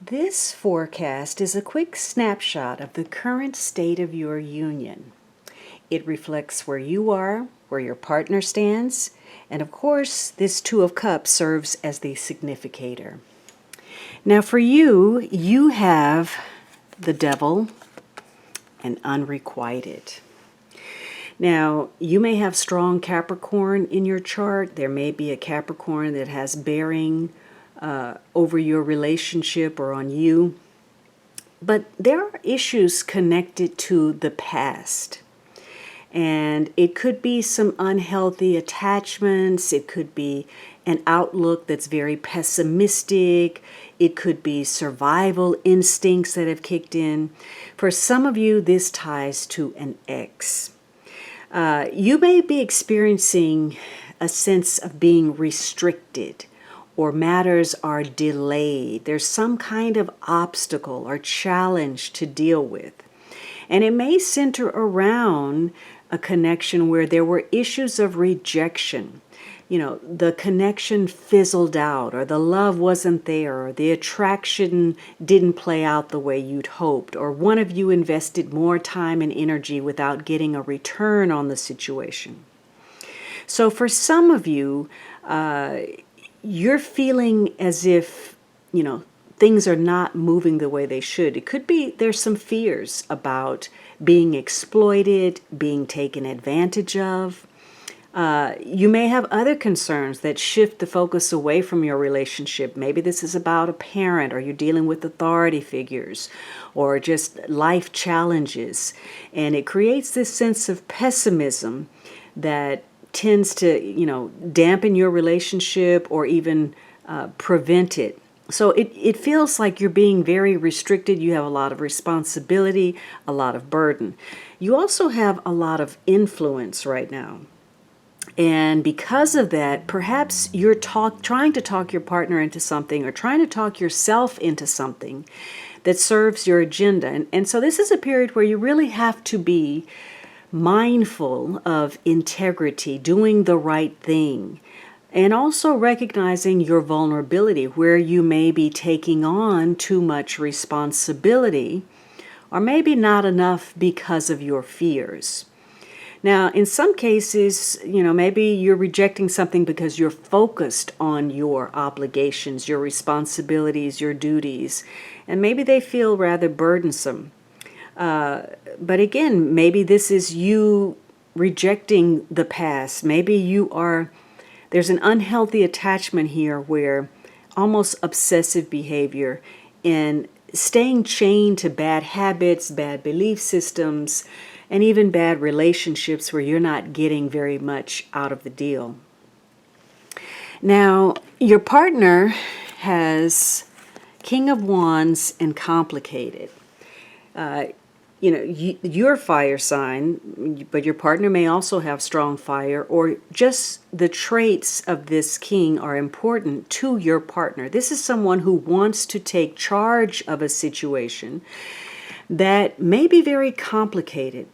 This forecast is a quick snapshot of the current state of your union. It reflects where you are, where your partner stands, and of course, this Two of Cups serves as the significator. Now for you, you have the Devil and Unrequited. Now, you may have strong Capricorn in your chart. There may be a Capricorn that has bearing over your relationship or on you. But there are issues connected to the past. And it could be some unhealthy attachments. It could be an outlook that's very pessimistic. It could be survival instincts that have kicked in. For some of you, this ties to an ex. You may be experiencing a sense of being restricted, or matters are delayed. There's some kind of obstacle or challenge to deal with. And it may center around a connection where there were issues of rejection. The connection fizzled out, or the love wasn't there, or the attraction didn't play out the way you'd hoped, or one of you invested more time and energy without getting a return on the situation. So for some of you, you're feeling as if, things are not moving the way they should. It could be there's some fears about being exploited, being taken advantage of. You may have other concerns that shift the focus away from your relationship. Maybe this is about a parent, or you're dealing with authority figures, or just life challenges. And it creates this sense of pessimism that tends to, dampen your relationship or even prevent it. So it feels like you're being very restricted. You have a lot of responsibility, a lot of burden. You also have a lot of influence right now. And because of that, perhaps you're trying to talk your partner into something, or trying to talk yourself into something that serves your agenda. And so this is a period where you really have to be mindful of integrity, doing the right thing, and also recognizing your vulnerability, where you may be taking on too much responsibility, or maybe not enough because of your fears. Now, in some cases, maybe you're rejecting something because you're focused on your obligations, your responsibilities, your duties, and maybe they feel rather burdensome. But again, maybe this is you rejecting the past. Maybe there's an unhealthy attachment here, where almost obsessive behavior and staying chained to bad habits, bad belief systems, and even bad relationships where you're not getting very much out of the deal. Now, your partner has King of Wands and Complicated. You're fire sign, but your partner may also have strong fire, or just the traits of this king are important to your partner. This is someone who wants to take charge of a situation that may be very complicated.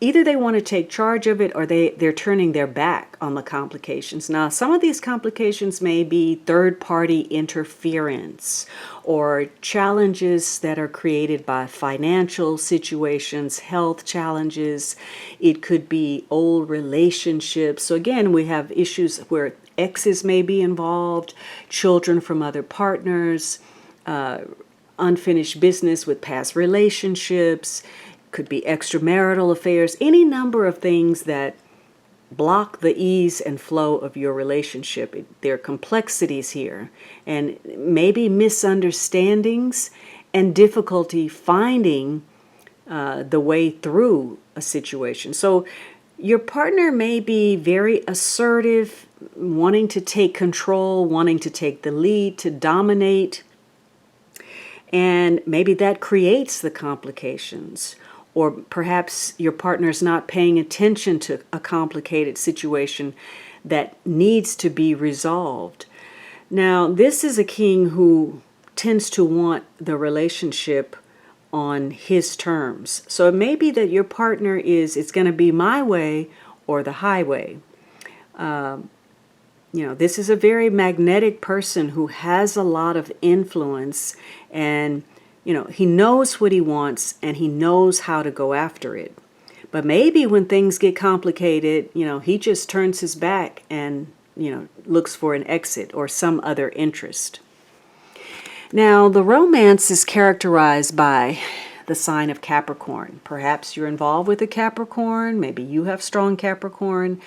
Either they want to take charge of it, or they're turning their back on the complications. Now, some of these complications may be third-party interference, or challenges that are created by financial situations, health challenges. It could be old relationships. So again, we have issues where exes may be involved, children from other partners, unfinished business with past relationships. Could be extramarital affairs, any number of things that block the ease and flow of your relationship. There are complexities here, and maybe misunderstandings and difficulty finding the way through a situation. So your partner may be very assertive, wanting to take control, wanting to take the lead, to dominate, and maybe that creates the complications. Or perhaps your partner's not paying attention to a complicated situation that needs to be resolved. Now, this is a king who tends to want the relationship on his terms. So it may be that your partner it's going to be my way or the highway. This is a very magnetic person who has a lot of influence, and, he knows what he wants and he knows how to go after it. But maybe when things get complicated, he just turns his back and, looks for an exit or some other interest. Now, the romance is characterized by the sign of Capricorn. Perhaps you're involved with a Capricorn, maybe you have strong Capricorn,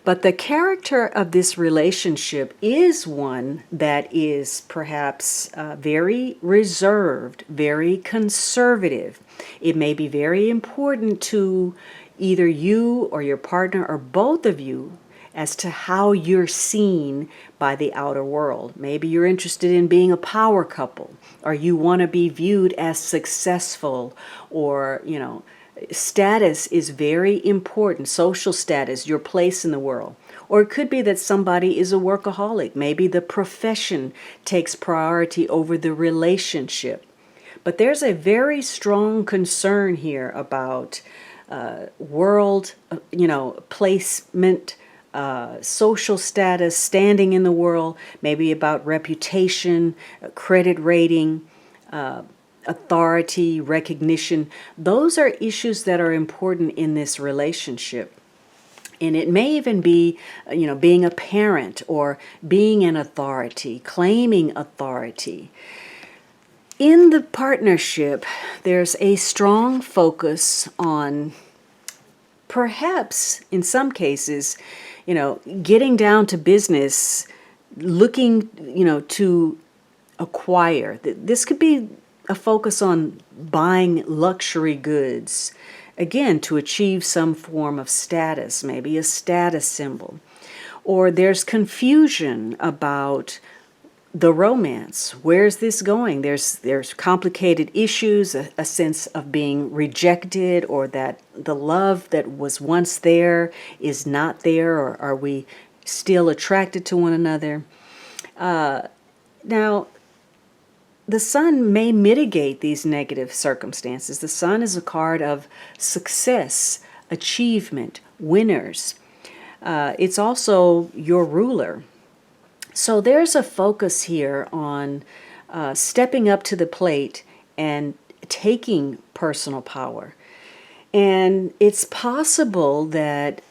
but the character of this relationship is one that is perhaps very reserved, very conservative. It may be very important to either you or your partner or both of you as to how you're seen by the outer world. Maybe you're interested in being a power couple, or you want to be viewed as successful, or, status is very important. Social status, your place in the world. Or it could be that somebody is a workaholic. Maybe the profession takes priority over the relationship. But there's a very strong concern here about world, placement, social status, standing in the world, maybe about reputation, credit rating, authority, recognition. Those are issues that are important in this relationship. And it may even be, being a parent or being an authority, claiming authority. In the partnership, there's a strong focus on, perhaps in some cases, getting down to business, looking, to acquire. This could be a focus on buying luxury goods, again, to achieve some form of status, maybe a status symbol. Or there's confusion about the romance. Where's this going? There's complicated issues, a sense of being rejected, or that the love that was once there is not there, or are we still attracted to one another? Now, the sun may mitigate these negative circumstances. The sun is a card of success, achievement, winners. It's also your ruler. So there's a focus here on stepping up to the plate and taking personal power. And it's possible that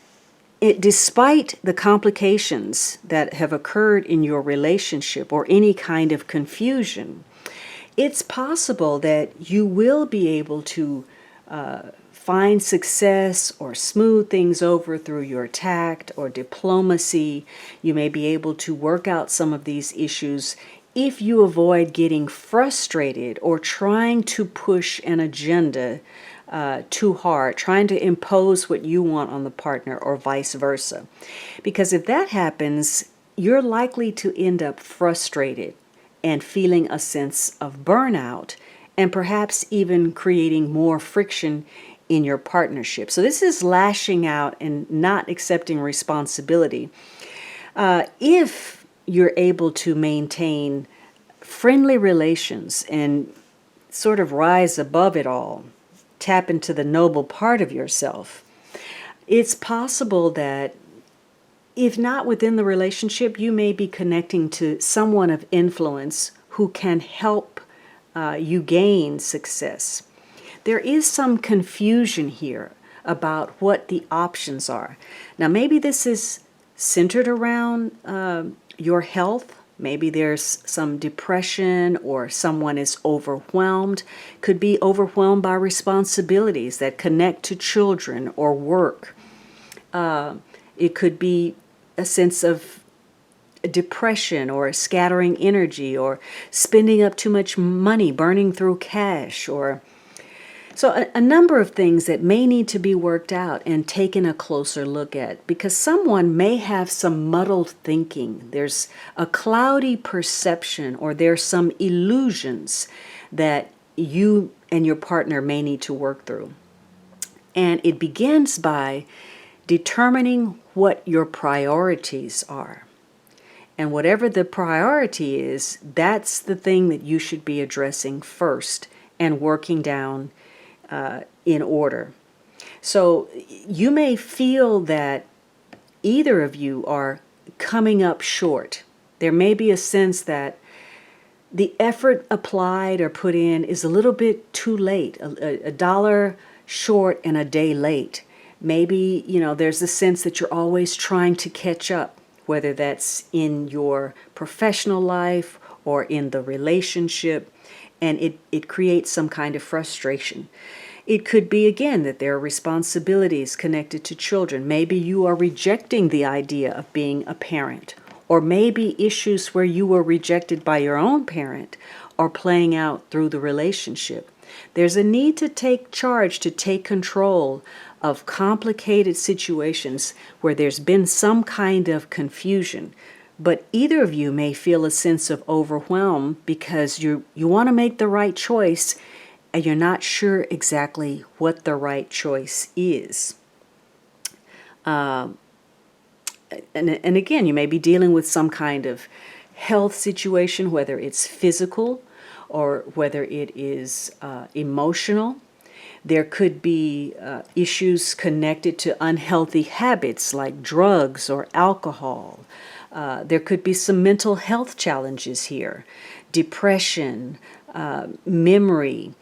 despite the complications that have occurred in your relationship or any kind of confusion, it's possible that you will be able to find success or smooth things over through your tact or diplomacy. You may be able to work out some of these issues if you avoid getting frustrated or trying to push an agenda too hard, trying to impose what you want on the partner or vice versa. Because if that happens, you're likely to end up frustrated and feeling a sense of burnout, and perhaps even creating more friction in your partnership. So this is lashing out and not accepting responsibility. If you're able to maintain friendly relations and sort of rise above it all, tap into the noble part of yourself, it's possible that if not within the relationship, you may be connecting to someone of influence who can help you gain success. There is some confusion here about what the options are. Now, maybe this is centered around your health. Maybe there's some depression, or someone is overwhelmed. Could be overwhelmed by responsibilities that connect to children or work. It could be a sense of depression or scattering energy, or spending up too much money, burning through cash, or so a number of things that may need to be worked out and taken a closer look at, because someone may have some muddled thinking. There's a cloudy perception, or there's some illusions that you and your partner may need to work through. And it begins by determining what your priorities are. And whatever the priority is, that's the thing that you should be addressing first and working down in order. So you may feel that either of you are coming up short. There may be a sense that the effort applied or put in is a little bit too late, a dollar short and a day late. Maybe, there's a sense that you're always trying to catch up, whether that's in your professional life or in the relationship, and it creates some kind of frustration. It could be, again, that there are responsibilities connected to children. Maybe you are rejecting the idea of being a parent, or maybe issues where you were rejected by your own parent are playing out through the relationship. There's a need to take charge, to take control of complicated situations where there's been some kind of confusion. But either of you may feel a sense of overwhelm because you want to make the right choice and you're not sure exactly what the right choice is. And again, you may be dealing with some kind of health situation, whether it's physical or whether it is emotional. There could be issues connected to unhealthy habits like drugs or alcohol. There could be some mental health challenges here, depression, memory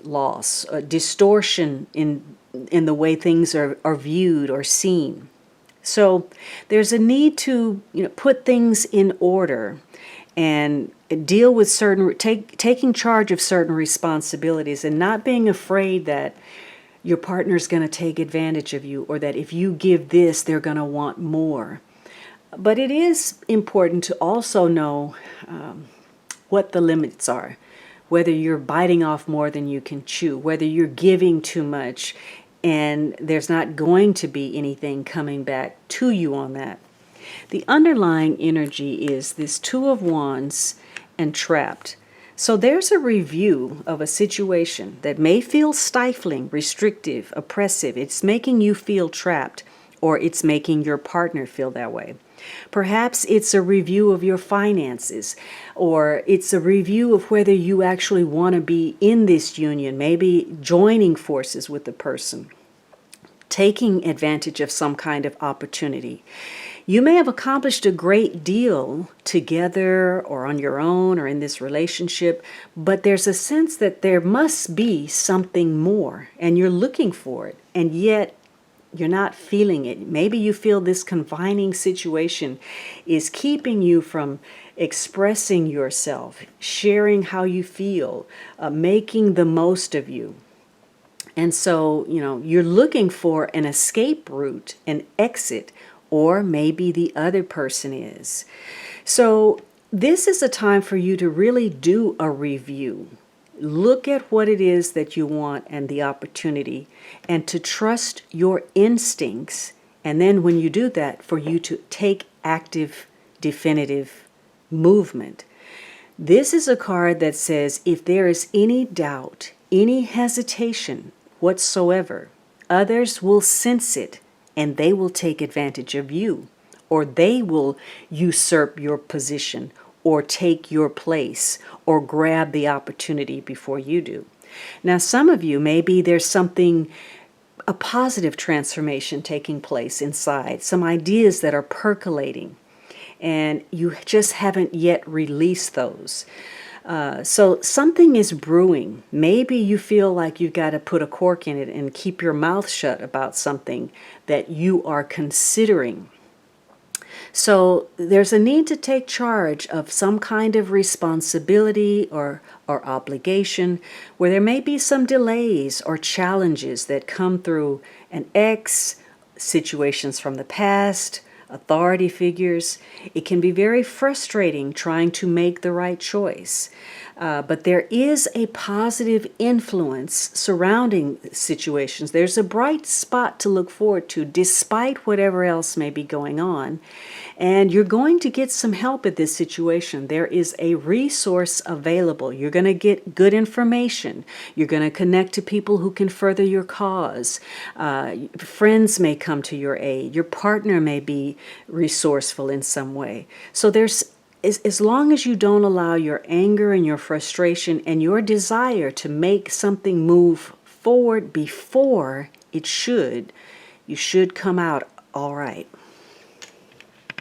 loss, distortion in the way things are viewed or seen. So there's a need to put things in order and deal with taking charge of certain responsibilities and not being afraid that your partner's going to take advantage of you, or that if you give this, they're going to want more. But it is important to also know what the limits are, whether you're biting off more than you can chew, whether you're giving too much and there's not going to be anything coming back to you on that. The underlying energy is this Two of Wands and Trapped. So there's a review of a situation that may feel stifling, restrictive, oppressive. It's making you feel trapped, or it's making your partner feel that way. Perhaps it's a review of your finances, or it's a review of whether you actually want to be in this union, maybe joining forces with the person, taking advantage of some kind of opportunity. You may have accomplished a great deal together or on your own or in this relationship, but there's a sense that there must be something more and you're looking for it, and yet you're not feeling it. Maybe you feel this confining situation is keeping you from expressing yourself, sharing how you feel, making the most of you. And so, you're looking for an escape route, an exit, or maybe the other person is. So this is a time for you to really do a review. Look at what it is that you want and the opportunity, and to trust your instincts. And then when you do that, for you to take active, definitive movement. This is a card that says if there is any doubt, any hesitation whatsoever, others will sense it and they will take advantage of you, or they will usurp your position, or take your place, or grab the opportunity before you do. Now, some of you, maybe there's a positive transformation taking place inside, some ideas that are percolating, and you just haven't yet released those. So something is brewing. Maybe you feel like you've got to put a cork in it and keep your mouth shut about something that you are considering. So there's a need to take charge of some kind of responsibility or obligation where there may be some delays or challenges that come through an ex, situations from the past, authority figures. It can be very frustrating trying to make the right choice. But there is a positive influence surrounding situations. There's a bright spot to look forward to despite whatever else may be going on. And you're going to get some help at this situation. There is a resource available. You're going to get good information. You're going to connect to people who can further your cause. Friends may come to your aid. Your partner may be resourceful in some way. So as long as you don't allow your anger and your frustration and your desire to make something move forward before it should, you should come out all right.